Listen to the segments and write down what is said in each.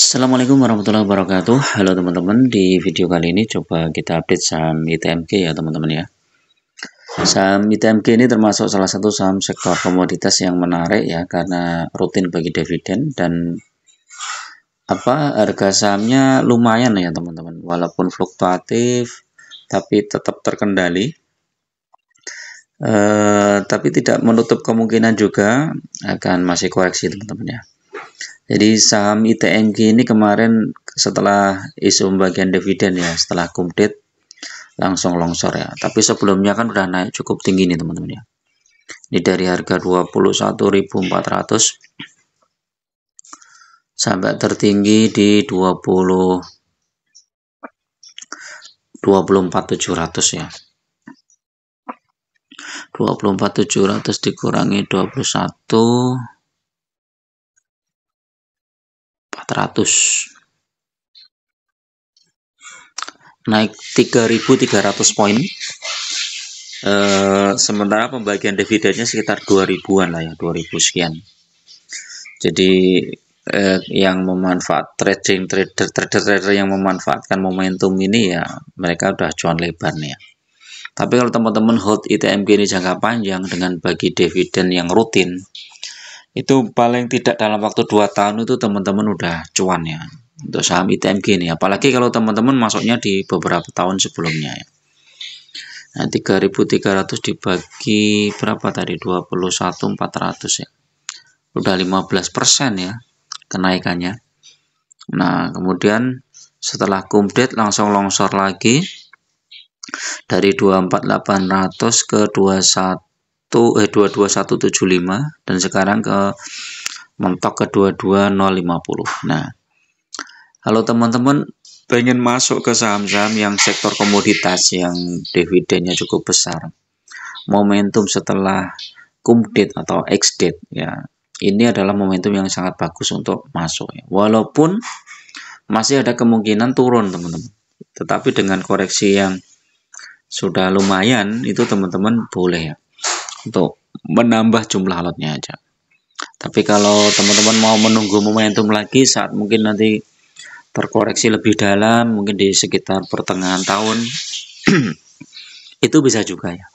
Assalamualaikum warahmatullahi wabarakatuh. Halo teman-teman, di video kali ini coba kita update saham ITMG ya teman-teman ya. Saham ITMG ini termasuk salah satu saham sektor komoditas yang menarik ya karena rutin bagi dividen dan harga sahamnya lumayan ya teman-teman. Walaupun fluktuatif tapi tetap terkendali. Tapi tidak menutup kemungkinan juga akan masih koreksi teman-teman ya. Jadi saham ITMG ini kemarin setelah isu pembagian dividen ya, setelah kumdit langsung longsor ya. Tapi sebelumnya kan udah naik cukup tinggi nih teman-teman ya. Ini dari harga 21.400 sampai tertinggi di 24.700 ya. 24.700 dikurangi 21.400 naik 3.300 poin. Sementara pembagian dividennya sekitar 2000-an lah ya, 2000 sekian. Jadi yang trader yang memanfaatkan momentum ini ya mereka udah cuan lebar nih ya. Tapi kalau teman-teman hold ITMG ini jangka panjang dengan bagi dividen yang rutin, itu paling tidak dalam waktu 2 tahun itu teman-teman udah cuan ya untuk saham ITMG ini. Apalagi kalau teman-teman masuknya di beberapa tahun sebelumnya ya. Nah, 3.300 dibagi berapa tadi? 21.400 ya. Udah 15% ya kenaikannya. Nah, kemudian setelah kumdit langsung longsor lagi dari 24.800 ke 22.175 dan sekarang ke mentok ke 22.050. Nah, kalau teman-teman pengen masuk ke saham-saham yang sektor komoditas yang dividennya cukup besar, momentum setelah kumdit atau ex-date ya, ini adalah momentum yang sangat bagus untuk masuk ya. Walaupun masih ada kemungkinan turun teman-teman, tetapi dengan koreksi yang sudah lumayan itu teman-teman boleh ya untuk menambah jumlah lotnya aja. Tapi kalau teman-teman mau menunggu momentum lagi saat mungkin nanti terkoreksi lebih dalam, mungkin di sekitar pertengahan tahun, itu bisa juga ya.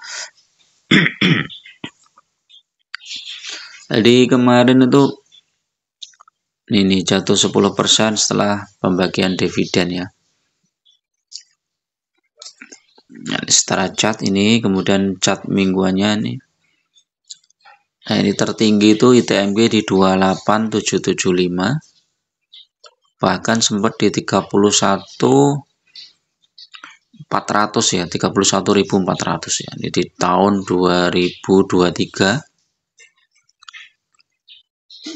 Jadi kemarin itu ini jatuh 10% setelah pembagian dividen ya. Nah, setelah chart ini, kemudian chart mingguannya nih. Nah, ini tertinggi itu ITMG di 28775. Bahkan sempat di 31.400 ya, 31.400 ya. Ini di tahun 2023.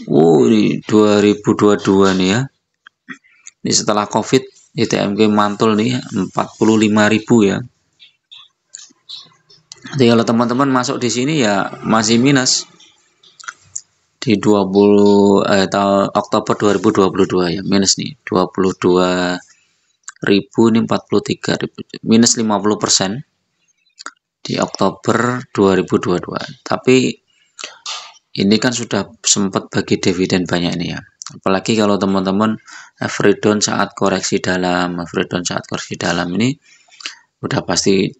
Ini 2022 nih ya. Ini setelah Covid ITMG mantul nih 45.000 ya. Jadi kalau teman-teman masuk di sini ya masih minus. Di Oktober 2022 ya minus nih 22.000 ini 43.000 minus 50% di Oktober 2022. Tapi ini kan sudah sempat bagi dividen banyak nih ya. Apalagi kalau teman-teman average down saat koreksi dalam ini udah pasti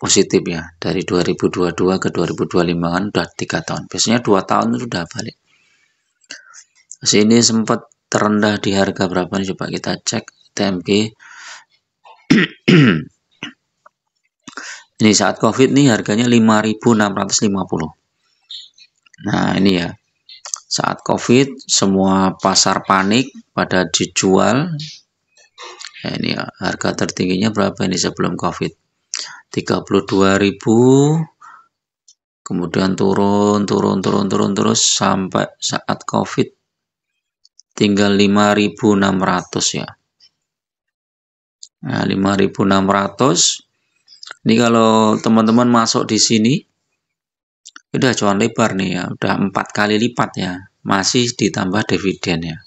positif ya. Dari 2022 ke 2025 kan udah 3 tahun. Biasanya 2 tahun itu sudah balik. Sini sempat terendah di harga berapa nih, coba kita cek TMG. Ini saat Covid nih harganya 5.650. Nah, ini ya. Saat Covid semua pasar panik pada dijual. Nah, ini ya, harga tertingginya berapa ini sebelum Covid? 32.000. Kemudian turun terus sampai saat Covid tinggal 5.600 ya. Nah, 5.600. Ini kalau teman-teman masuk di sini udah cuan lebar nih ya, udah 4 kali lipat ya. Masih ditambah dividen ya.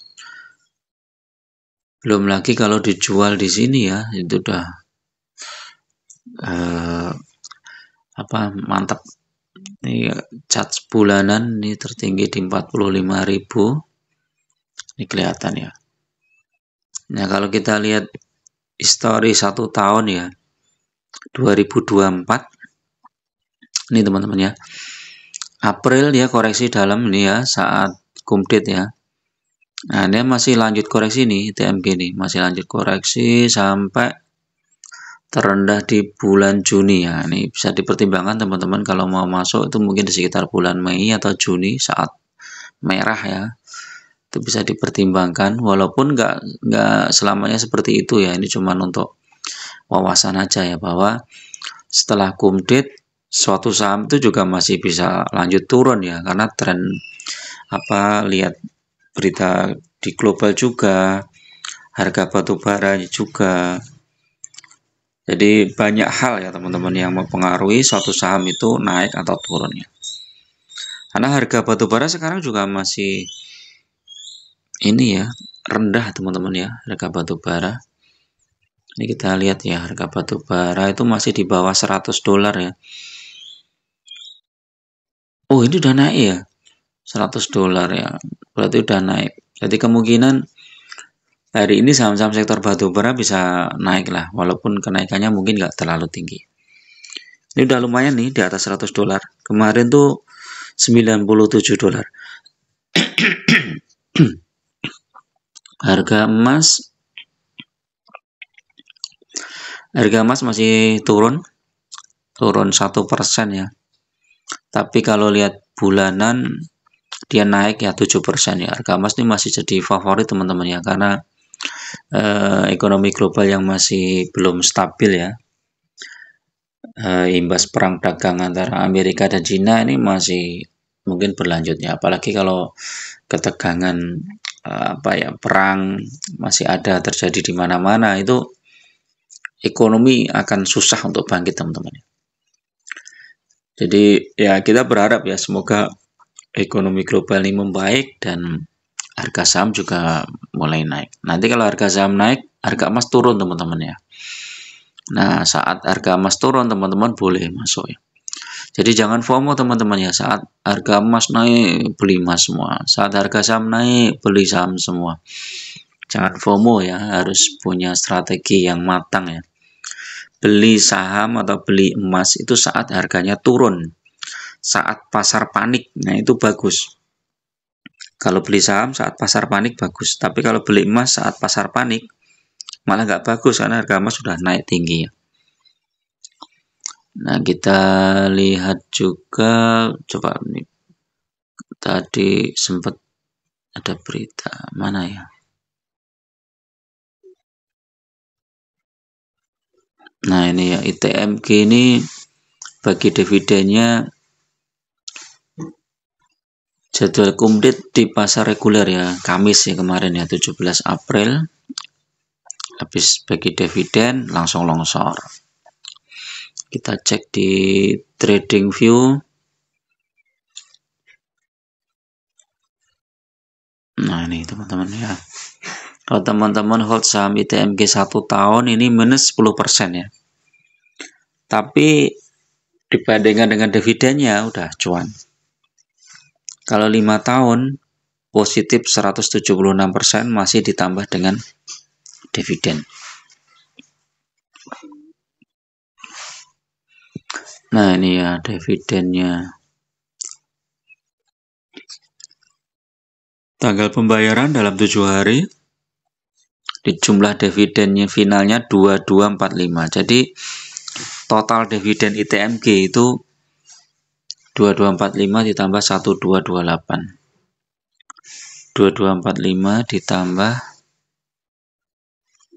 Belum lagi kalau dijual di sini ya, itu udah mantap. Ini cat bulanan ini tertinggi di 45.000. Ini kelihatan ya. Nah, kalau kita lihat histori 1 tahun ya, 2024 ini teman-teman ya, April dia koreksi dalam ini ya, saat kumdate ya. Nah, dia masih lanjut koreksi nih, TMG nih masih lanjut koreksi sampai terendah di bulan Juni ya. Ini bisa dipertimbangkan teman-teman kalau mau masuk itu mungkin di sekitar bulan Mei atau Juni saat merah ya. Itu bisa dipertimbangkan walaupun nggak selamanya seperti itu ya. Ini cuma untuk wawasan aja ya, bahwa setelah kumdate suatu saham itu juga masih bisa lanjut turun ya, karena tren lihat berita di global juga, harga batu bara juga. Jadi banyak hal ya teman-teman yang mempengaruhi suatu saham itu naik atau turunnya. Karena harga batu bara sekarang juga masih ini ya, rendah teman-teman ya, harga batu bara. Ini kita lihat ya, harga batu bara itu masih di bawah $100 ya. Oh, ini udah naik ya, $100 ya, berarti udah naik. Jadi kemungkinan hari ini saham-saham sektor batubara bisa naik lah, walaupun kenaikannya mungkin nggak terlalu tinggi. Ini udah lumayan nih, di atas $100. Kemarin tuh $97. Harga emas masih turun 1% ya. Tapi kalau lihat bulanan dia naik ya 7% ya. Harga emas ini masih jadi favorit teman-teman ya, karena ekonomi global yang masih belum stabil ya. Imbas perang dagang antara Amerika dan Cina ini masih mungkin berlanjut ya. Apalagi kalau ketegangan perang masih ada terjadi di mana-mana, itu ekonomi akan susah untuk bangkit teman-teman. Jadi ya kita berharap ya semoga ekonomi global ini membaik dan harga saham juga mulai naik. Nanti kalau harga saham naik, harga emas turun teman-teman ya. Nah, saat harga emas turun teman-teman boleh masuk ya. Jadi jangan FOMO teman-teman ya, saat harga emas naik beli emas semua, saat harga saham naik beli saham semua. Jangan FOMO ya, harus punya strategi yang matang ya. Beli saham atau beli emas itu saat harganya turun, saat pasar panik, nah itu bagus. Kalau beli saham saat pasar panik bagus, tapi kalau beli emas saat pasar panik malah nggak bagus karena harga emas sudah naik tinggi ya. Nah, kita lihat juga, coba nih, tadi sempat ada berita mana ya? Nah, ini ya, ITMG ini bagi dividennya jadwal kumdate di pasar reguler ya, Kamis ya kemarin ya, 17 April. Habis bagi dividen langsung longsor. Kita cek di trading view. Nah, ini teman-teman ya. Kalau teman-teman hold saham ITMG 1 tahun ini minus 10% ya. Tapi dibandingkan dengan dividennya udah cuan. Kalau 5 tahun positif 176% masih ditambah dengan dividen. Nah, ini ya dividennya. Tanggal pembayaran dalam 7 hari. Di jumlah dividennya finalnya 2245. Jadi total dividen ITMG itu 2245 ditambah 1228. 2245 ditambah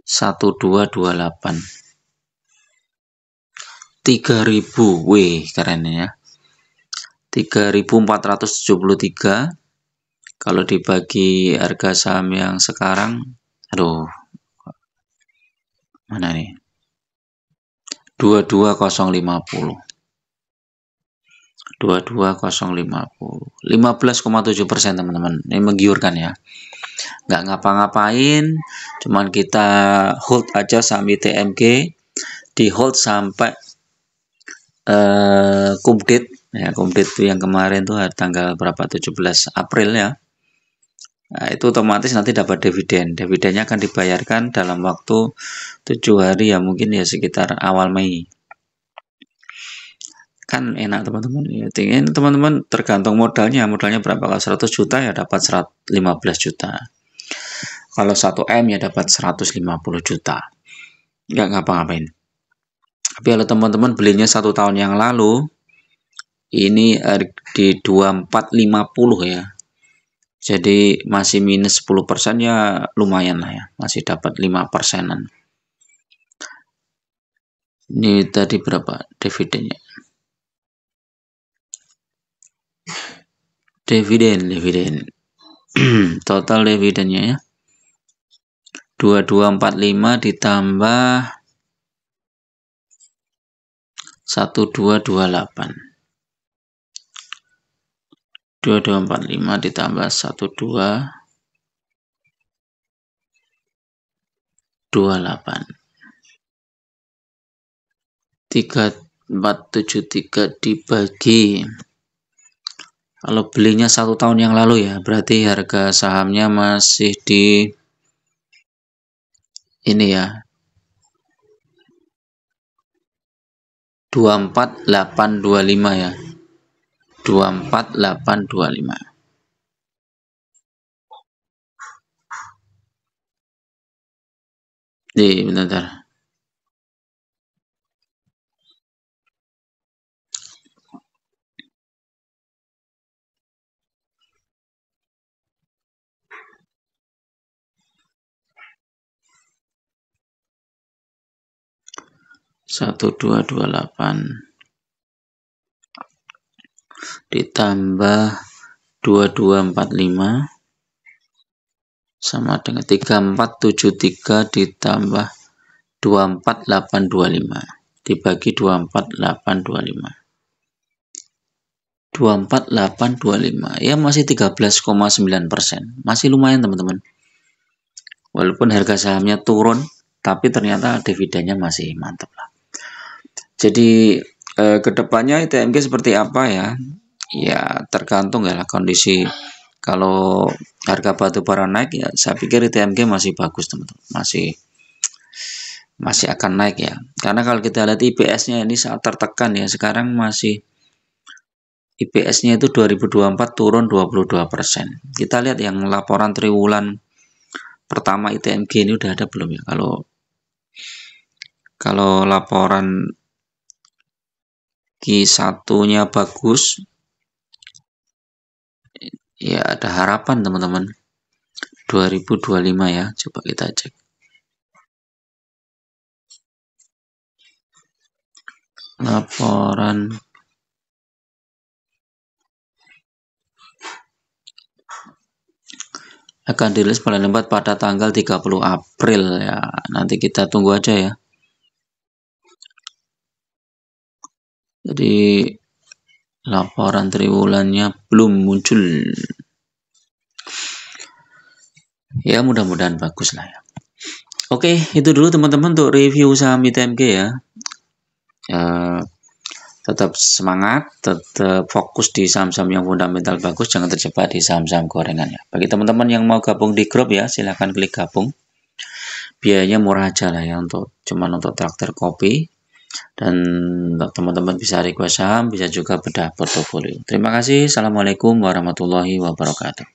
1228. 3000, wih keren ya. 3473. Kalau dibagi harga saham yang sekarang, aduh, mana nih? 22050. 22050. 15,7% teman-teman. Ini menggiurkan ya. Nggak ngapa-ngapain, cuman kita hold aja saham ITMG, di hold sampai kumdate ya, kumdate yang kemarin tuh tanggal berapa, 17 April ya. Nah, itu otomatis nanti dapat dividen. Dividennya akan dibayarkan dalam waktu 7 hari ya, mungkin ya sekitar awal Mei. Kan enak teman-teman. Ya, ini teman-teman tergantung modalnya. Modalnya berapa? Kalau 100 juta ya dapat 15 juta. Kalau 1 M ya dapat 150 juta. Nggak ngapa-ngapain. Tapi kalau teman-teman belinya 1 tahun yang lalu, ini di 2450 ya. Jadi masih minus 10% ya, lumayan lah ya, masih dapat 5%-an. Ini tadi berapa dividennya? Dividen. Total dividennya ya. 2245 ditambah 1228. 2245 ditambah 1228. 3473 dibagi, kalau belinya 1 tahun yang lalu ya, berarti harga sahamnya masih di ini ya, 24825 ya, 24825. Nih, bentar. Satu dua 2228 ditambah 2245 sama dengan 3473 ditambah 24825 dibagi 24825. 24825 ya, masih 13,9%. Masih lumayan teman-teman. Walaupun harga sahamnya turun, tapi ternyata dividennya masih mantap lah. Jadi kedepannya ITMG seperti apa ya? Ya tergantung ya lah kondisi. Kalau harga batu bara naik ya, saya pikir ITMG masih bagus teman-teman. Masih akan naik ya. Karena kalau kita lihat IPS-nya ini saat tertekan ya, sekarang masih IPS-nya itu 2024 turun 22%. Kita lihat yang laporan triwulan pertama ITMG ini udah ada belum ya? Kalau laporan Q1-nya bagus, ya ada harapan teman-teman. 2025 ya, coba kita cek. Laporan akan dirilis paling lambat pada tanggal 30 April ya. Nanti kita tunggu aja ya. Jadi laporan triwulannya belum muncul. Ya mudah-mudahan bagus lah ya. Oke, itu dulu teman-teman untuk review saham ITMG ya. Tetap semangat, tetap fokus di saham-saham yang fundamental bagus, jangan terjebak di saham-saham gorengan ya. Bagi teman-teman yang mau gabung di grup ya, silahkan klik gabung. Biayanya murah aja lah ya, cuman untuk traktir kopi. Dan teman-teman bisa request saham, bisa juga bedah portofolio. Terima kasih. Assalamualaikum warahmatullahi wabarakatuh.